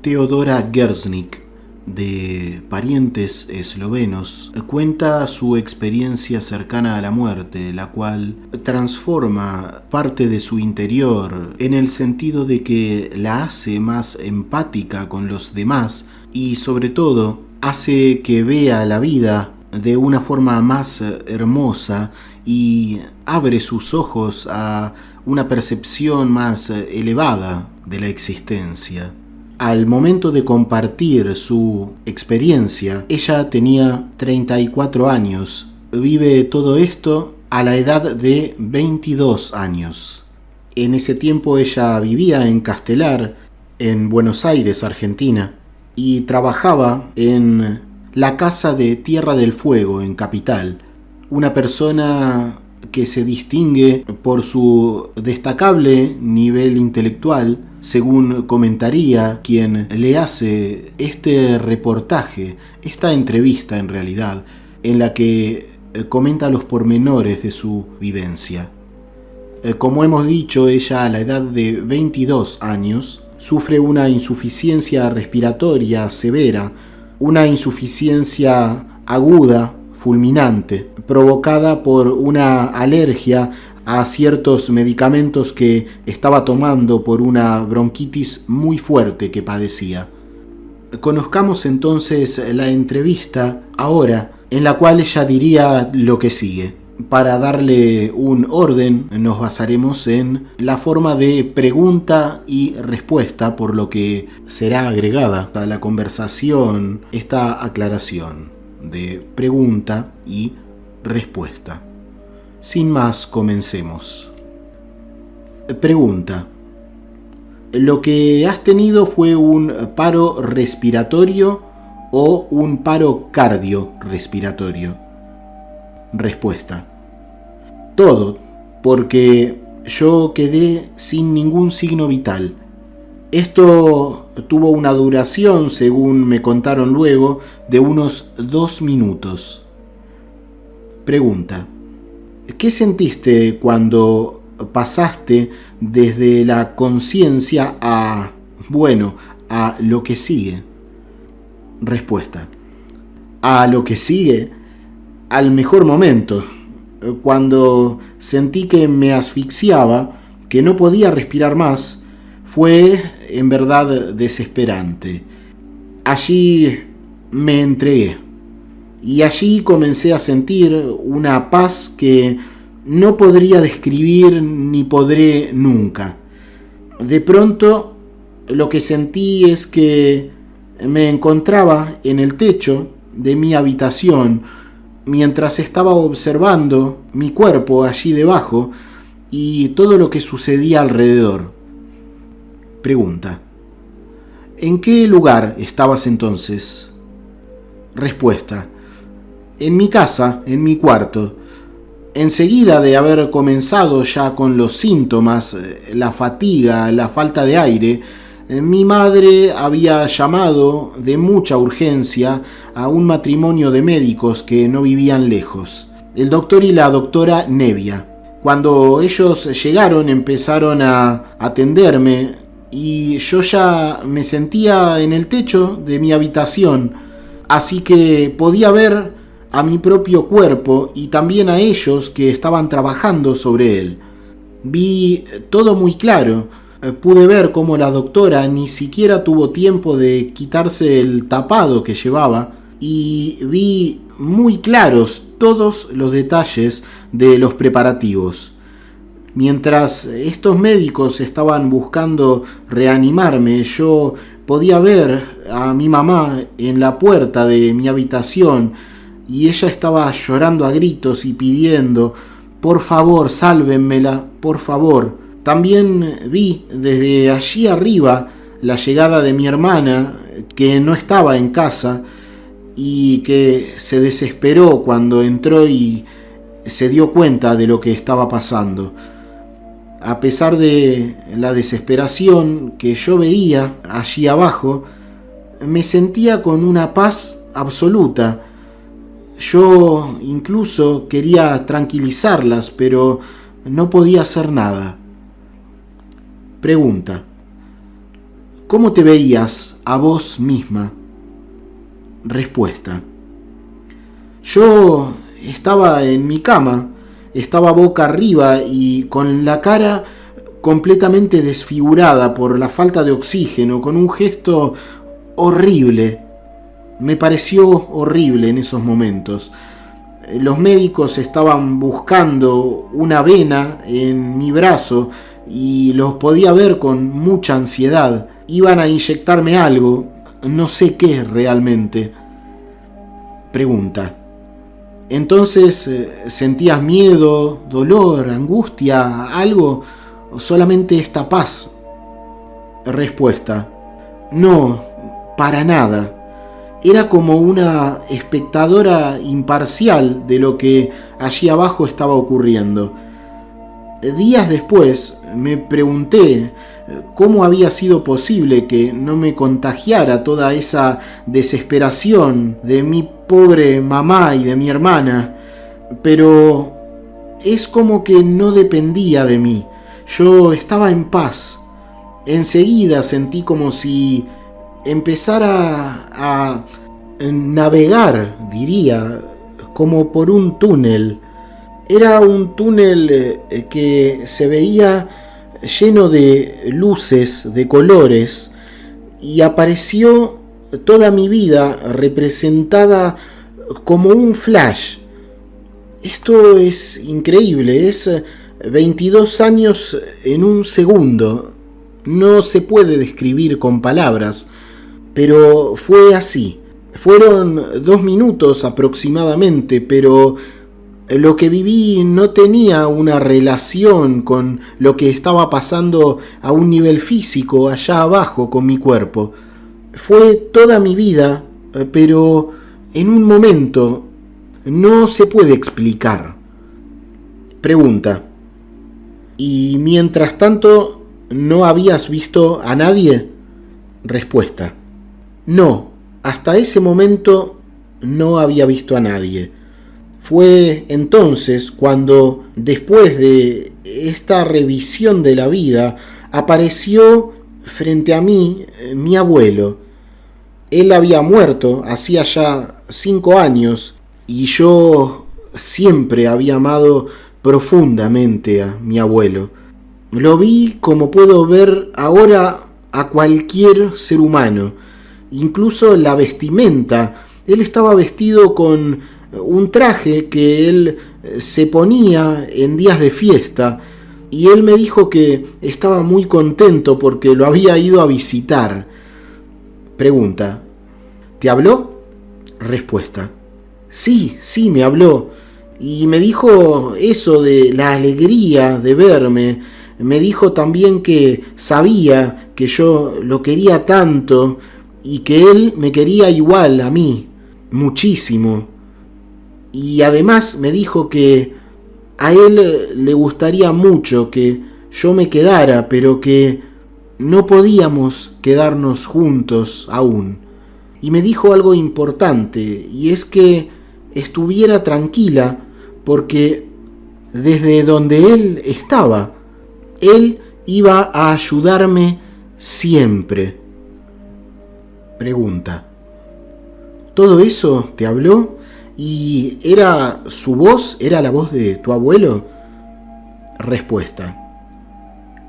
Teodora Gersnik, de Parientes Eslovenos, cuenta su experiencia cercana a la muerte, la cual transforma parte de su interior en el sentido de que la hace más empática con los demás y sobre todo hace que vea la vida de una forma más hermosa y abre sus ojos a una percepción más elevada de la existencia. Al momento de compartir su experiencia, ella tenía 34 años. Vive todo esto a la edad de 22 años. En ese tiempo ella vivía en Castelar, en Buenos Aires, Argentina, y trabajaba en la Casa de Tierra del Fuego, en Capital. Una persona que se distingue por su destacable nivel intelectual, según comentaría quien le hace este reportaje, esta entrevista en realidad, en la que comenta los pormenores de su vivencia. Como hemos dicho, ella a la edad de 22 años sufre una insuficiencia respiratoria severa, una insuficiencia aguda, fulminante, provocada por una alergia a ciertos medicamentos que estaba tomando por una bronquitis muy fuerte que padecía. Conozcamos entonces la entrevista ahora, en la cual ella diría lo que sigue. Para darle un orden, nos basaremos en la forma de pregunta y respuesta, por lo que será agregada a la conversación esta aclaración de pregunta y respuesta. Sin más, comencemos. Pregunta. ¿Lo que has tenido fue un paro respiratorio o un paro cardiorrespiratorio? Respuesta. Todo, porque yo quedé sin ningún signo vital. Esto tuvo una duración, según me contaron luego, de unos 2 minutos. Pregunta. ¿Qué sentiste cuando pasaste desde la conciencia a lo que sigue? Respuesta. A lo que sigue, al mejor momento, cuando sentí que me asfixiaba, que no podía respirar más, fue en verdad desesperante. Allí me entregué y allí comencé a sentir una paz que no podría describir ni podré nunca. De pronto lo que sentí es que me encontraba en el techo de mi habitación mientras estaba observando mi cuerpo allí debajo y todo lo que sucedía alrededor. Pregunta. ¿En qué lugar estabas entonces? Respuesta. En mi casa, en mi cuarto. Enseguida de haber comenzado ya con los síntomas, la fatiga, la falta de aire, mi madre había llamado de mucha urgencia a un matrimonio de médicos que no vivían lejos, el doctor y la doctora Nevia. Cuando ellos llegaron empezaron a atenderme y yo ya me sentía en el techo de mi habitación, así que podía ver a mi propio cuerpo y también a ellos que estaban trabajando sobre él. Vi todo muy claro. Pude ver cómo la doctora ni siquiera tuvo tiempo de quitarse el tapado que llevaba y vi muy claros todos los detalles de los preparativos. Mientras estos médicos estaban buscando reanimarme, yo podía ver a mi mamá en la puerta de mi habitación y ella estaba llorando a gritos y pidiendo: por favor, sálvenmela, por favor. También vi desde allí arriba la llegada de mi hermana, que no estaba en casa y que se desesperó cuando entró y se dio cuenta de lo que estaba pasando. A pesar de la desesperación que yo veía allí abajo, me sentía con una paz absoluta. Yo incluso quería tranquilizarlas, pero no podía hacer nada. Pregunta. ¿Cómo te veías a vos misma. Respuesta. Yo estaba en mi cama, estaba boca arriba y con la cara completamente desfigurada por la falta de oxígeno, con un gesto horrible. Me pareció horrible en esos momentos. Los médicos estaban buscando una vena en mi brazo y los podía ver con mucha ansiedad. Iban a inyectarme algo, no sé qué realmente. Pregunta. Entonces, ¿sentías miedo, dolor, angustia, algo? ¿O solamente esta paz? Respuesta. No, para nada. Era como una espectadora imparcial de lo que allí abajo estaba ocurriendo. Días después me pregunté cómo había sido posible que no me contagiara toda esa desesperación de mi pobre mamá y de mi hermana, pero es como que no dependía de mí. Yo estaba en paz. Enseguida sentí como si empezara a navegar, diría, como por un túnel. Era un túnel que se veía lleno de luces, de colores, y apareció toda mi vida representada como un flash. Esto es increíble, es 22 años en un segundo. No se puede describir con palabras, pero fue así. Fueron 2 minutos aproximadamente, pero lo que viví no tenía una relación con lo que estaba pasando a un nivel físico allá abajo con mi cuerpo. Fue toda mi vida, pero en un momento no se puede explicar. Pregunta. ¿Y mientras tanto no habías visto a nadie? Respuesta. No, hasta ese momento no había visto a nadie. Fue entonces cuando, después de esta revisión de la vida, apareció frente a mí mi abuelo. Él había muerto hacía ya 5 años y yo siempre había amado profundamente a mi abuelo. Lo vi como puedo ver ahora a cualquier ser humano, incluso la vestimenta. Él estaba vestido con un traje que él se ponía en días de fiesta y él me dijo que estaba muy contento porque lo había ido a visitar. Pregunta. ¿Te habló? Respuesta. Sí, me habló y me dijo eso de la alegría de verme. Me dijo también que sabía que yo lo quería tanto y que él me quería igual a mí, muchísimo. Y además me dijo que a él le gustaría mucho que yo me quedara, pero que no podíamos quedarnos juntos aún. Y me dijo algo importante, y es que estuviera tranquila porque desde donde él estaba, él iba a ayudarme siempre. Pregunta. ¿Todo eso te habló? ¿Y era su voz? ¿Era la voz de tu abuelo? Respuesta.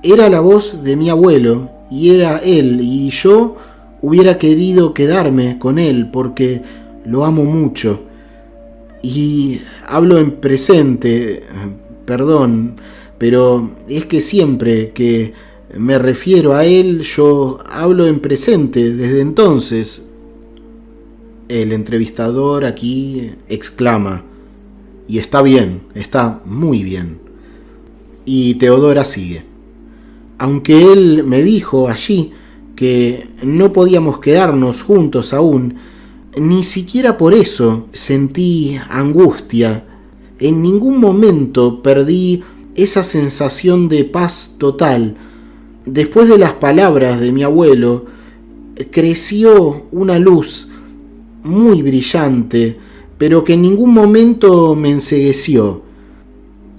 Era la voz de mi abuelo y era él, y yo hubiera querido quedarme con él porque lo amo mucho. Y hablo en presente, perdón, pero es que siempre que me refiero a él, yo hablo en presente desde entonces. El entrevistador aquí exclama, y está bien, está muy bien. Y Teodora sigue. Aunque él me dijo allí que no podíamos quedarnos juntos aún, ni siquiera por eso sentí angustia. En ningún momento perdí esa sensación de paz total. Después de las palabras de mi abuelo, creció una luz muy brillante, pero que en ningún momento me encegueció.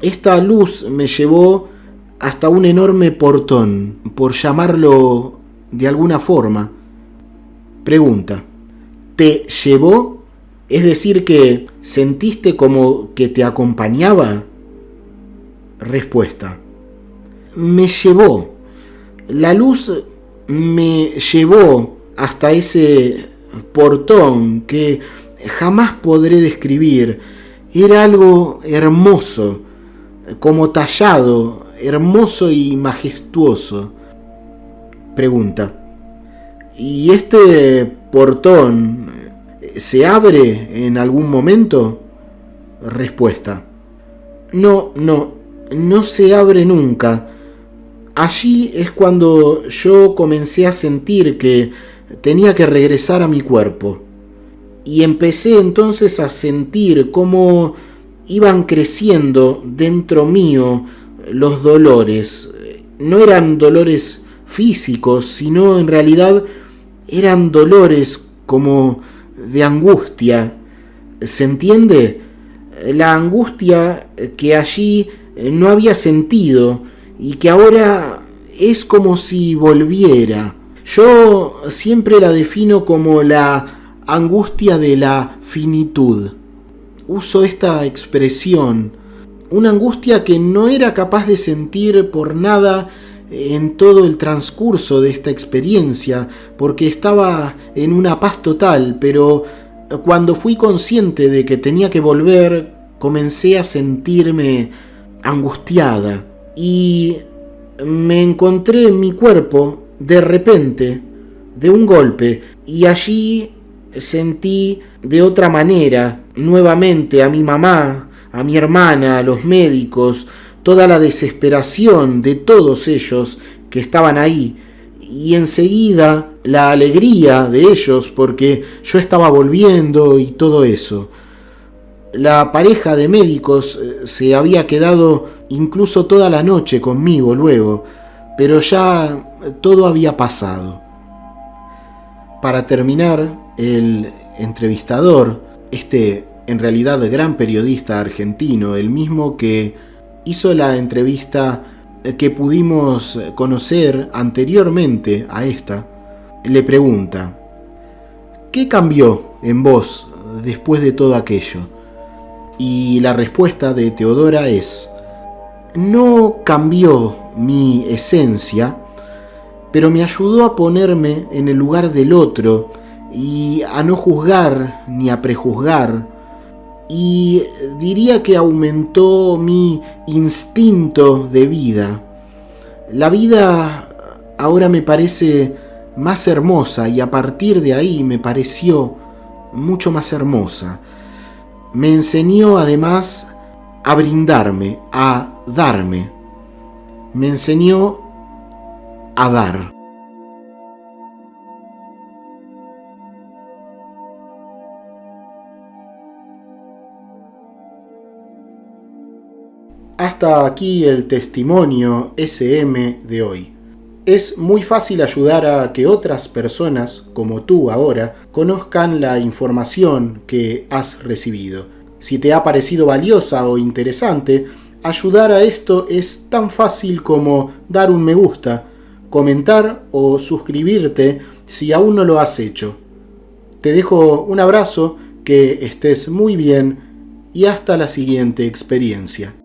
Esta luz me llevó hasta un enorme portón, por llamarlo de alguna forma. Pregunta. ¿Te llevó? Es decir, que sentiste como que te acompañaba. Respuesta. Me llevó. La luz me llevó hasta ese portón que jamás podré describir. Era algo hermoso, como tallado, hermoso y majestuoso. Pregunta. ¿Y este portón se abre en algún momento? Respuesta. No se abre nunca. Allí es cuando yo comencé a sentir que tenía que regresar a mi cuerpo. Y empecé entonces a sentir cómo iban creciendo dentro mío los dolores. No eran dolores físicos, sino en realidad eran dolores como de angustia. ¿Se entiende? La angustia que allí no había sentido y que ahora es como si volviera. Yo siempre la defino como la angustia de la finitud. Uso esta expresión, una angustia que no era capaz de sentir por nada en todo el transcurso de esta experiencia, porque estaba en una paz total, pero cuando fui consciente de que tenía que volver, comencé a sentirme angustiada y me encontré en mi cuerpo de repente, de un golpe, y allí sentí de otra manera nuevamente a mi mamá, a mi hermana, a los médicos, toda la desesperación de todos ellos que estaban ahí, y enseguida la alegría de ellos porque yo estaba volviendo y todo eso. La pareja de médicos se había quedado incluso toda la noche conmigo luego, pero ya todo había pasado. Para terminar, el entrevistador, en realidad gran periodista argentino, el mismo que hizo la entrevista que pudimos conocer anteriormente a esta, le pregunta: ¿qué cambió en vos después de todo aquello? Y la respuesta de Teodora es: no cambió mi esencia, pero me ayudó a ponerme en el lugar del otro y a no juzgar ni a prejuzgar, y diría que aumentó mi instinto de vida. La vida ahora me parece más hermosa y a partir de ahí me pareció mucho más hermosa. Me enseñó además a brindarme, a darme. Me enseñó a dar. Hasta aquí el testimonio SM de hoy. Es muy fácil ayudar a que otras personas, como tú ahora, conozcan la información que has recibido. Si te ha parecido valiosa o interesante, ayudar a esto es tan fácil como dar un me gusta, comentar o suscribirte si aún no lo has hecho. Te dejo un abrazo, que estés muy bien y hasta la siguiente experiencia.